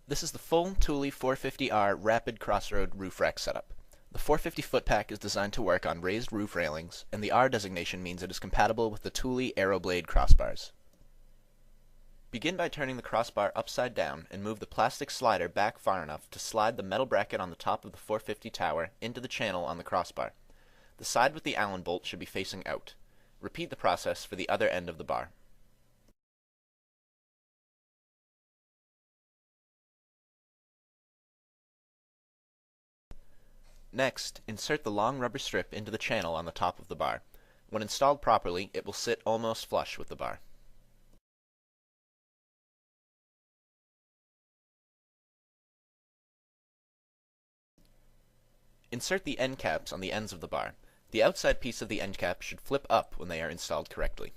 This is the full Thule 450R Rapid Crossroad Roof Rack setup. The 450 foot pack is designed to work on raised roof railings, and the R designation means it is compatible with the Thule AeroBlade crossbars. Begin by turning the crossbar upside down and move the plastic slider back far enough to slide the metal bracket on the top of the 450 tower into the channel on the crossbar. The side with the Allen bolt should be facing out. Repeat the process for the other end of the bar. Next, insert the long rubber strip into the channel on the top of the bar. When installed properly, it will sit almost flush with the bar. Insert the end caps on the ends of the bar. The outside piece of the end cap should flip up when they are installed correctly.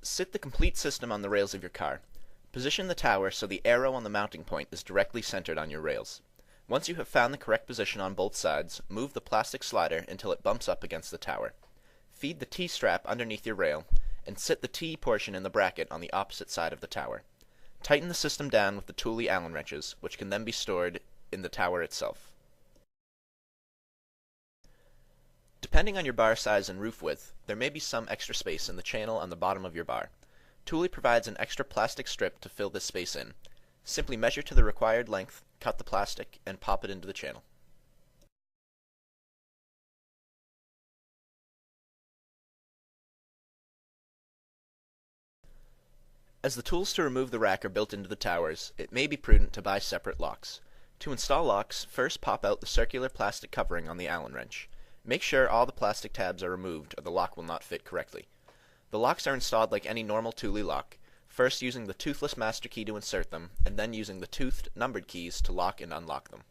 Sit the complete system on the rails of your car. Position the tower so the arrow on the mounting point is directly centered on your rails. Once you have found the correct position on both sides, move the plastic slider until it bumps up against the tower. Feed the T-strap underneath your rail, and sit the T portion in the bracket on the opposite side of the tower. Tighten the system down with the Thule Allen wrenches, which can then be stored in the tower itself. Depending on your bar size and roof width, there may be some extra space in the channel on the bottom of your bar. Thule provides an extra plastic strip to fill this space in. Simply measure to the required length, cut the plastic, and pop it into the channel. As the tools to remove the rack are built into the towers, it may be prudent to buy separate locks. To install locks, first pop out the circular plastic covering on the Allen wrench. Make sure all the plastic tabs are removed or the lock will not fit correctly. The locks are installed like any normal Thule lock, first using the toothless master key to insert them, and then using the toothed numbered keys to lock and unlock them.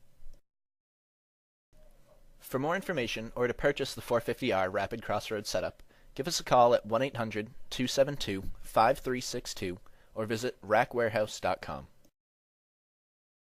For more information or to purchase the 450R Rapid Crossroad setup, give us a call at 1-800-272-5362 or visit rackwarehouse.com.